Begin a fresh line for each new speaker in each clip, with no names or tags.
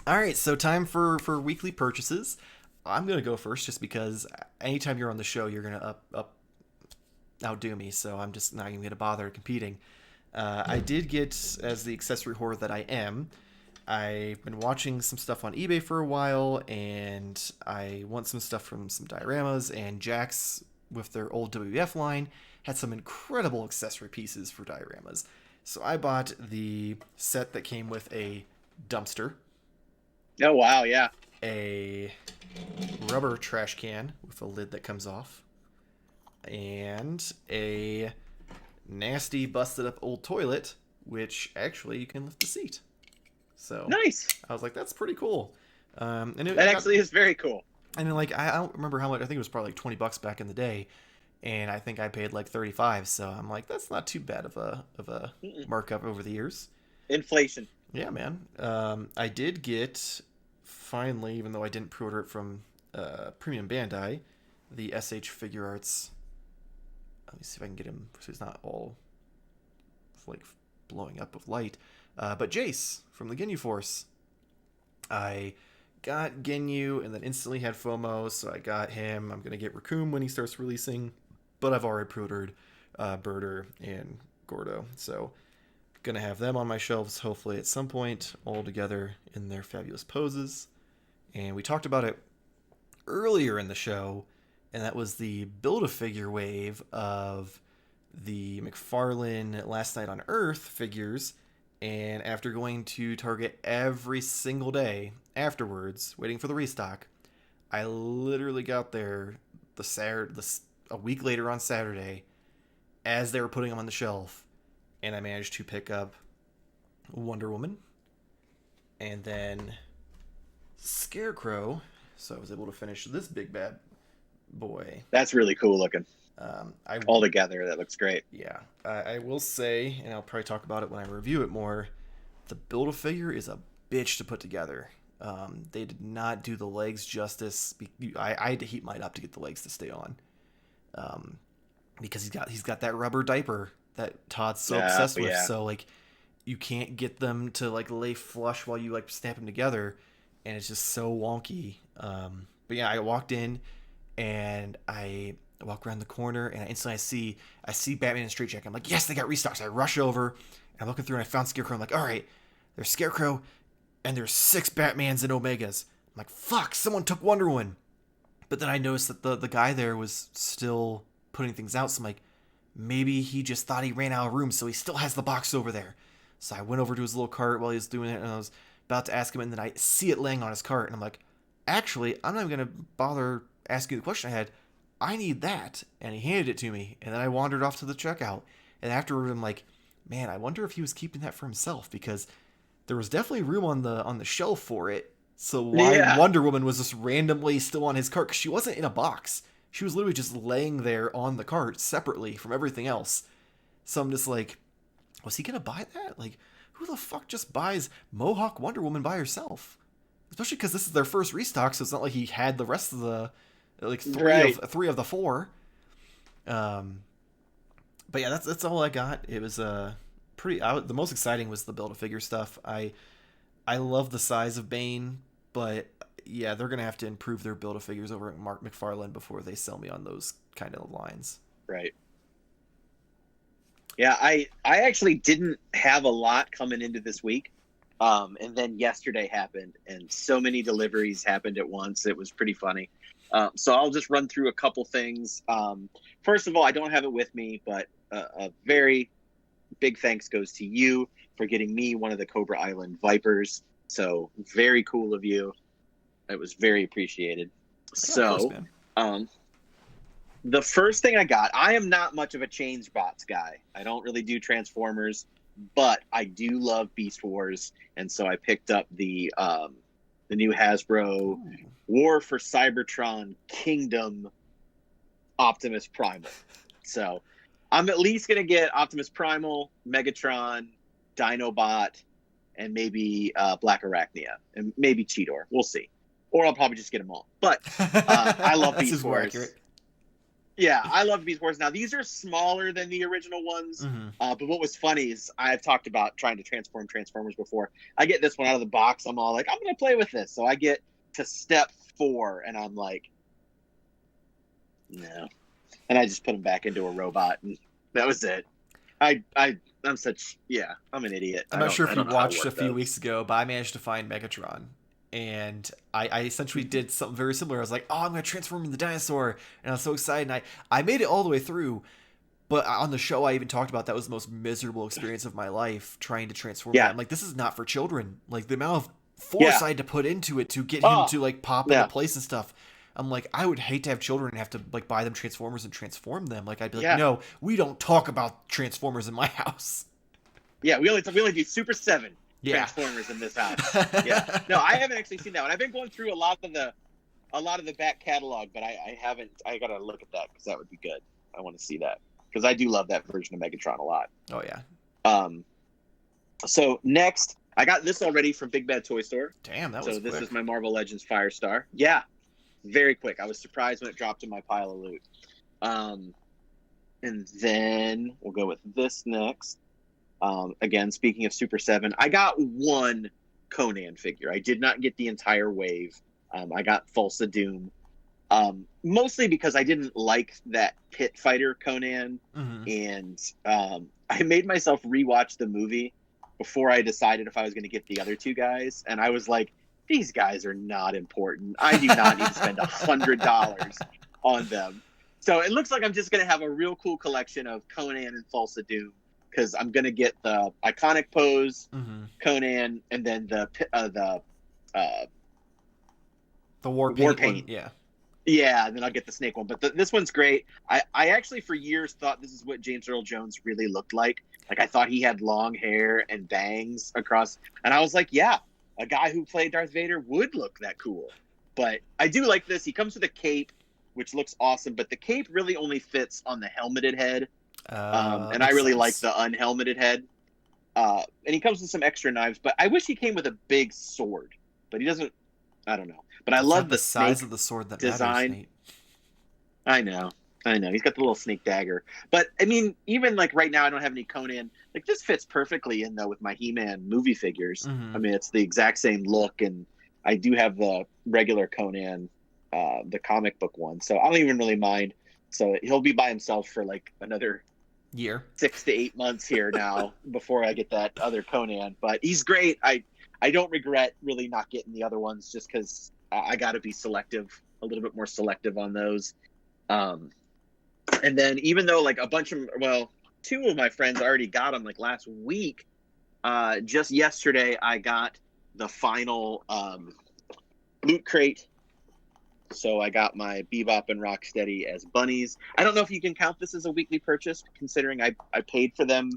All right, so time for weekly purchases. I'm gonna go first just because anytime you're on the show, you're gonna up outdo me. So I'm just not even gonna bother competing. I did get, as the accessory whore that I am, I've been watching some stuff on eBay for a while, and I want some stuff from some dioramas, and Jax, with their old WWF line, had some incredible accessory pieces for dioramas. So I bought the set that came with a dumpster,
Oh wow, yeah.
a rubber trash can with a lid that comes off, and a nasty busted up old toilet, which actually you can lift the seat. So
Nice.
I was like, that's pretty cool.
That
I got,
actually is very cool.
and then like I don't remember how much. I think it was probably like $20 back in the day, and I think I paid like 35. So I'm like, that's not too bad of a
Mm-mm.
markup over the years.
Inflation.
Yeah, man. I did get finally, even though I didn't pre-order it from Premium Bandai, the SH Figure Arts. Let me see if I can get him so he's not all like blowing up with light. But Jace from the Ginyu Force. I got Ginyu and then instantly had FOMO, so I got him. I'm gonna get Raccoon when he starts releasing, but I've already pre-ordered Birder and Gordo, so gonna have them on my shelves hopefully at some point, all together in their fabulous poses. And we talked about it earlier in the show, and that was the Build-A-Figure wave of the McFarlane Last Night on Earth figures. And after going to Target every single day afterwards, waiting for the restock, I literally got there a week later on Saturday as they were putting them on the shelf, and I managed to pick up Wonder Woman and then Scarecrow. So I was able to finish this big bad boy.
That's really cool looking.
I
All together, that looks great.
Yeah, I will say, and I'll probably talk about it when I review it more. The Build-A-Figure is a bitch to put together. They did not do the legs justice. I had to heat mine up to get the legs to stay on, because he's got that rubber diaper that Todd's so obsessed with.
Yeah.
So like, you can't get them to like lay flush while you like snap them together, and it's just so wonky. But yeah, I walked in, and I walk around the corner, and instantly I see Batman in Straight Jacket. I'm like, yes, they got restocks. I rush over, and I'm looking through, and I found Scarecrow. I'm like, all right, there's Scarecrow, and there's 6 Batmans and Omegas. I'm like, fuck, someone took Wonder Woman. But then I noticed that the guy there was still putting things out. So I'm like, maybe he just thought he ran out of room, so he still has the box over there. So I went over to his little cart while he was doing it, and I was about to ask him, and then I see it laying on his cart, and I'm like, actually, I'm not even going to bother asking the question I had. I need that. And he handed it to me, and then I wandered off to the checkout. And afterward, I'm like, man, I wonder if he was keeping that for himself, because there was definitely room on the shelf for it. So why
Yeah.
Wonder Woman was just randomly still on his cart? Because she wasn't in a box. She was literally just laying there on the cart separately from everything else. So I'm just like, was he gonna buy that? Like, who the fuck just buys Mohawk Wonder Woman by herself? Especially because this is their first restock, so it's not like he had the rest of the like
Right.
three of the 4. But yeah, that's all I got. It was pretty. The most exciting was the Build-A-Figure stuff. I love the size of Bane, but yeah, they're gonna have to improve their Build-A-Figures over at Mark McFarlane before they sell me on those kind of lines.
Right. Yeah, I actually didn't have a lot coming into this week. And then yesterday happened, and so many deliveries happened at once. It was pretty funny. So I'll just run through a couple things. First of all, I don't have it with me, but a very big thanks goes to you for getting me one of the Cobra Island Vipers. So very cool of you. It was very appreciated.
Yeah, of course,
So,
man.
um, the first thing I got, I am not much of a change bots guy. I don't really do Transformers, but I do love Beast Wars, and so I picked up the new Hasbro
Ooh.
War for Cybertron Kingdom Optimus Primal. So I'm at least gonna get Optimus Primal, Megatron, Dinobot, and maybe Black Arachnia, and maybe Cheetor. We'll see. Or I'll probably just get them all. But I love
This
Beast
is more
Wars.
accurate.
Yeah, I love Beast Wars. Now, these are smaller than the original ones,
Mm-hmm.
but what was funny is I've talked about trying to transform Transformers before. I get this one out of the box. I'm all like, I'm going to play with this. So I get to step 4, and I'm like, no. And I just put him back into a robot, and that was it. I'm an idiot.
I'm not sure
I
if you
don't know how to
watched a
work
few
those.
weeks ago, but I managed to find Megatron. And I essentially did something very similar. I was like, oh, I'm going to transform into the dinosaur. And I was so excited. And I made it all the way through. But on the show, I even talked about that was the most miserable experience of my life trying to transform that.
Yeah,
I'm like, this is not for children. Like, the amount of force
yeah.
I had to put into it to get him
Oh,
to, like, pop into
yeah,
place and stuff. I'm like, I would hate to have children and have to, like, buy them Transformers and transform them. Like, I'd be like,
yeah,
no, we don't talk about Transformers in my house.
yeah. We only do Super 7
Yeah.
Transformers in this house. Yeah. No, I haven't actually seen that one. I've been going through a lot of the back catalog, but I haven't. I gotta look at that because that would be good. I want to see that because I do love that version of Megatron a lot.
Oh, yeah.
So next, I got this already from Big Bad Toy Store.
Damn, that
So
was
this
quick.
is my Marvel Legends Firestar. Yeah, very quick. I was surprised when it dropped in my pile of loot. And then we'll go with this next. Again, speaking of Super 7, I got one Conan figure. I did not get the entire wave. I got Falsa Doom. Mostly because I didn't like that pit fighter Conan.
Mm-hmm.
And I made myself rewatch the movie before I decided if I was going to get the other two guys. And I was like, these guys are not important. I do not need to spend $100 on them. So it looks like I'm just going to have a real cool collection of Conan and Falsa Doom because I'm going to get the iconic pose,
Mm-hmm.
Conan, and then the
War
Paint
Paint.
one.
Yeah.
Yeah, and then I'll get the snake one. But this one's great. I actually, for years, thought this is what James Earl Jones really looked like. Like, I thought he had long hair and bangs across. And I was like, yeah, a guy who played Darth Vader would look that cool. But I do like this. He comes with a cape, which looks awesome. But the cape really only fits on the helmeted head. And I really like the unhelmeted head. And he comes with some extra knives. But I wish he came with a big sword. But he doesn't. I don't know. But I love the
size
snake
of the sword that
design.
matters, Nate.
I know. He's got the little snake dagger. But I mean, even like right now, I don't have any Conan. Like this fits perfectly in though with my He-Man movie figures.
Mm-hmm.
I mean, it's the exact same look, and I do have the regular Conan, the comic book one. So I don't even really mind. So he'll be by himself for like another
year,
6 to 8 months here now before I get that other Conan. But he's great. I don't regret really not getting the other ones just because I got to be selective, a little bit more selective on those. And then even though like two of my friends already got them like last week, just yesterday I got the final loot crate. So I got my Bebop and Rocksteady as bunnies. I don't know if you can count this as a weekly purchase, considering I paid for them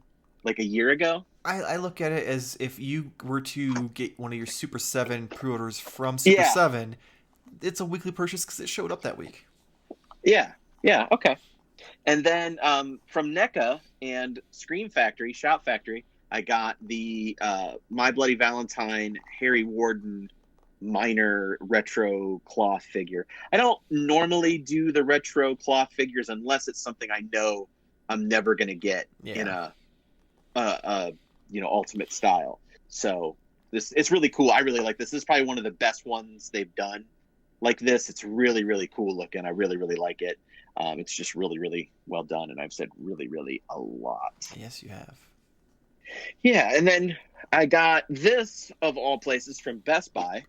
like a year ago.
I look at it as if you were to get one of your Super 7 pre-orders from Super 7, it's a weekly purchase because it showed up that week.
Yeah, okay. And then from NECA and Shout Factory, I got the My Bloody Valentine Harry Warden minor retro cloth figure. I don't normally do the retro cloth figures unless it's something I know I'm never going to get in a ultimate style. So it's really cool. I really like this. This is probably one of the best ones they've done like this. It's really, really cool looking. I really, really like it. It's just really, really well done. And I've said really, really a lot.
Yes, you have.
Yeah. And then I got this of all places from Best Buy.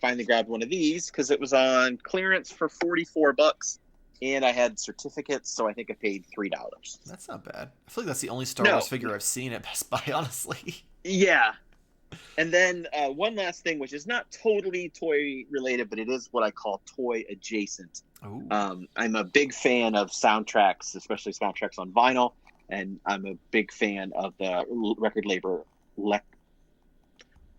Finally grabbed one of these because it was on clearance for $44. And I had certificates, so I think I paid $3.
That's not bad. I feel like that's the only Star Wars figure I've seen at Best Buy, honestly.
Yeah. And then one last thing, which is not totally toy related, but it is what I call toy adjacent. I'm a big fan of soundtracks, especially soundtracks on vinyl, and I'm a big fan of the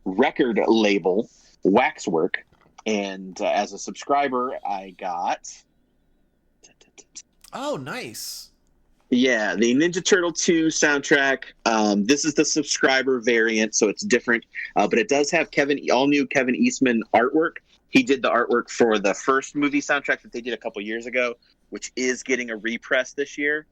record label Waxwork. And as a subscriber, I got...
Oh, nice.
Yeah, the Ninja Turtle 2 soundtrack. This is the subscriber variant, so it's different. But it does have all new Kevin Eastman artwork. He did the artwork for the first movie soundtrack that they did a couple years ago, which is getting a repress this year.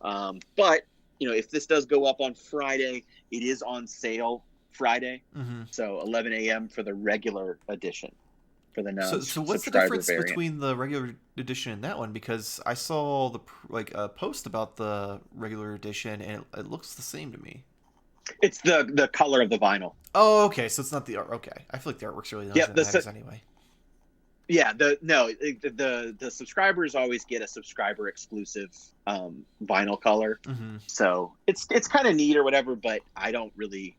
But if this does go up on Friday, it is on sale Friday.
Mm-hmm.
So 11 a.m. for the regular edition, for the
So what's the
non-subscriber
difference
variant.
between the regular edition and that one? Because I saw a post about the regular edition, and it looks the same to me.
It's the color of the vinyl.
Oh, okay. So it's not the art. Okay, I feel like the artwork's really nice
Yep.
in that anyway.
Yeah, the subscribers always get a subscriber exclusive vinyl color,
Mm-hmm.
so it's kind of neat or whatever. But I don't really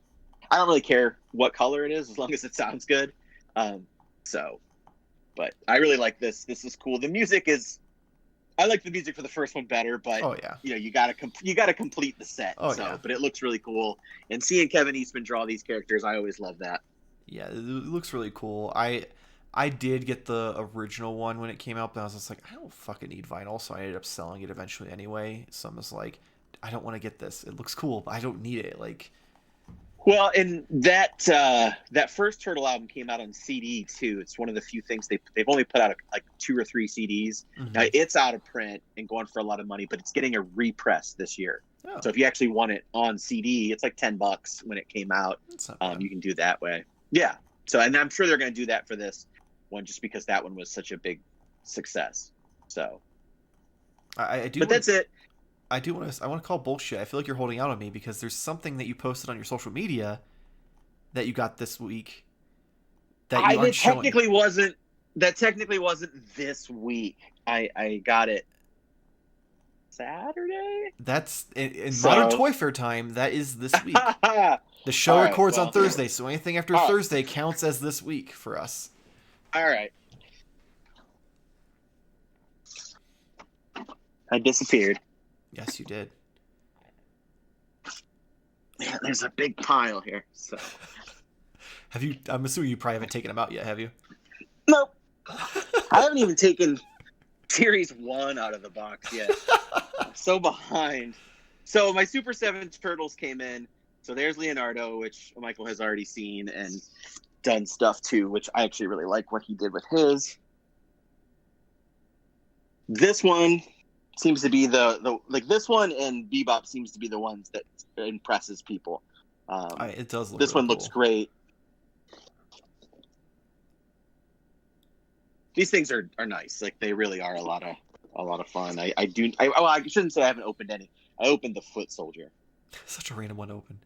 care what color it is as long as it sounds good. But I really like this. This is cool. The music is, I like the music for the first one better, but
Oh yeah.
you gotta complete the set.
Oh yeah.
But it looks really cool, and seeing Kevin Eastman draw these characters, I always love that.
Yeah, it looks really cool. I did get the original one when it came out, but I was just like, I don't fucking need vinyl, so I ended up selling it eventually anyway. So I'm just like, I don't want to get this. It looks cool, but I don't need it. Like,
Well, and that first Turtle album came out on CD too. It's one of the few things they've only put out like 2 or 3 CDs.
mm-hmm.
Now it's out of print and going for a lot of money, but it's getting a repress this year.
Oh.
So if you actually want it on CD, it's like $10 when it came out.
That's not bad.
You can do that way. Yeah. So, and I'm sure they're going to do that for this one, just because that one was such a big success. So,
I do.
But that's it.
I want to call bullshit. I feel like you're holding out on me because there's something that you posted on your social media that you got this week that you aren't showing.
That technically wasn't this week. I got it Saturday.
That's in Modern Toyfare time. That is this week. The show records on Thursday, so anything after Thursday counts as this week for us.
All right. I disappeared.
Yes, you did.
Yeah, there's a big pile here. So,
have you? I'm assuming you probably haven't taken them out yet, have you?
Nope. I haven't even taken Series 1 out of the box yet. I'm so behind. So my Super 7 Turtles came in. So there's Leonardo, which Michael has already seen and done stuff too, which I actually really like what he did with his. This one seems to be the this one, and Bebop seems to be the ones that impresses people.
It does look
this
really
one
cool.
Looks great. These things are nice. Like, they really are a lot of fun. I shouldn't say I haven't opened any. I opened the Foot Soldier.
Such a random one to open.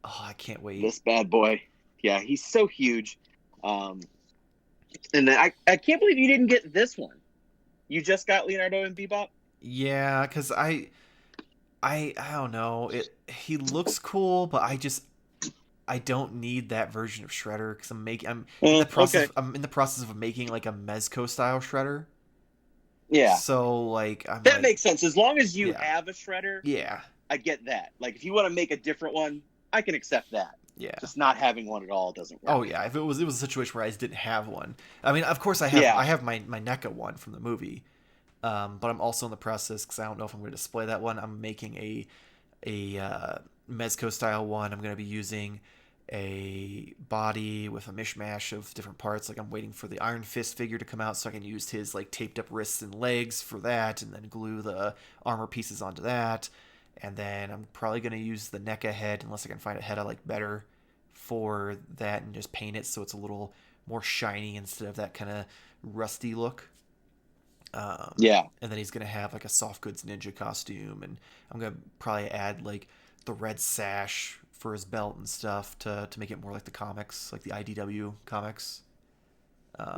Oh, I can't wait.
This bad boy. Yeah, he's so huge. And I can't believe you didn't get this one. You just got Leonardo and Bebop?
Yeah, because I don't know. He looks cool, but I don't need that version of Shredder because I'm in the process of making like a Mezco style Shredder.
Yeah.
So like
that makes sense. As long as you have a Shredder.
Yeah.
I get that. Like, if you want to make a different one, I can accept that.
Yeah.
Just not having one at all doesn't work.
Oh yeah. If it was a situation where I just didn't have one. I mean, of course I have my NECA one from the movie. But I'm also in the process, because I don't know if I'm going to display that one. I'm making a Mezco style one. I'm going to be using a body with a mishmash of different parts. Like, I'm waiting for the Iron Fist figure to come out so I can use his like taped up wrists and legs for that, and then glue the armor pieces onto that. And then I'm probably going to use the NECA head, unless I can find a head I like better for that, and just paint it so it's a little more shiny instead of that kind of rusty look. And then he's gonna have like a soft goods ninja costume, and I'm gonna probably add like the red sash for his belt and stuff to make it more like the comics, like the IDW comics. But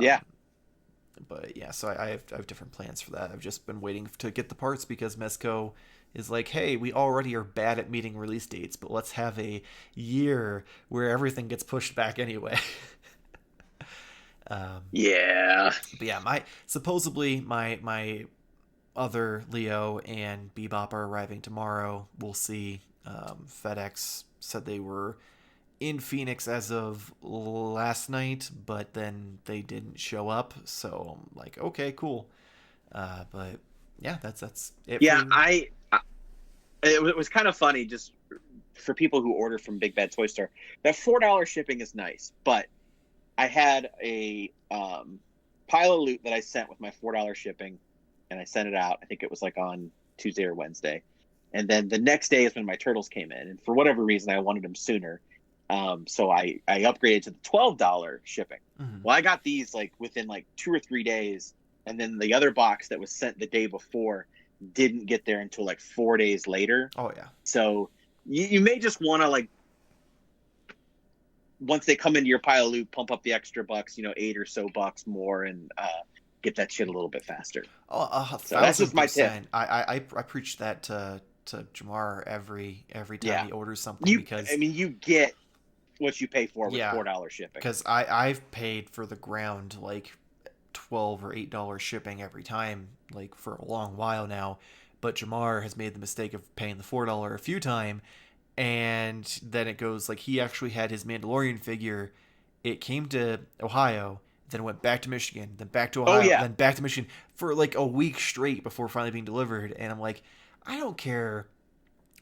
yeah, so I have different plans for that. I've just been waiting to get the parts because Mezco is like, hey, we already are bad at meeting release dates, but let's have a year where everything gets pushed back anyway.
But
yeah, supposedly my other Leo and Bebop are arriving tomorrow. We'll see. FedEx said they were in Phoenix as of last night, but then they didn't show up. So I'm like, okay, cool. But yeah, that's it.
Yeah, it was kind of funny, just for people who order from Big Bad Toy Store. That $4 shipping is nice, but I had a pile of loot that I sent with my $4 shipping, and I sent it out. I think it was like on Tuesday or Wednesday. And then the next day is when my turtles came in. And for whatever reason, I wanted them sooner. So I upgraded to the $12 shipping.
Mm-hmm.
Well, I got these like within like 2 or 3 days. And then the other box that was sent the day before didn't get there until like 4 days later.
Oh yeah.
So you may just want to like, once they come into your pile of loot, pump up the extra bucks, 8 or so bucks more, and get that shit a little bit faster.
Oh,
So that's just my tip.
1,000%. I preach that to Jamar every time
Yeah,
he orders something
I
because
mean, you get what you pay for with
yeah,
$4 shipping.
because I've paid for the ground like 12 or $8 shipping every time, like for a long while now. But Jamar has made the mistake of paying the $4 a few times, and then it goes like he actually had his Mandalorian figure. It came to Ohio, then went back to Michigan, then back to
Oh
Ohio,
yeah,
then back to Michigan for like a week straight before finally being delivered. And I'm like, I don't care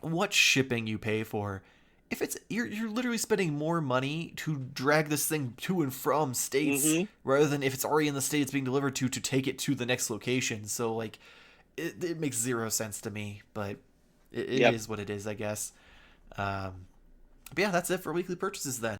what shipping you pay for. If it's you're literally spending more money to drag this thing to and from states
hmm
rather than if it's already in the state it's being delivered to take it to the next location. So like it makes zero sense to me, but it
yep.
is what it is, I guess. But yeah, that's it for weekly purchases then.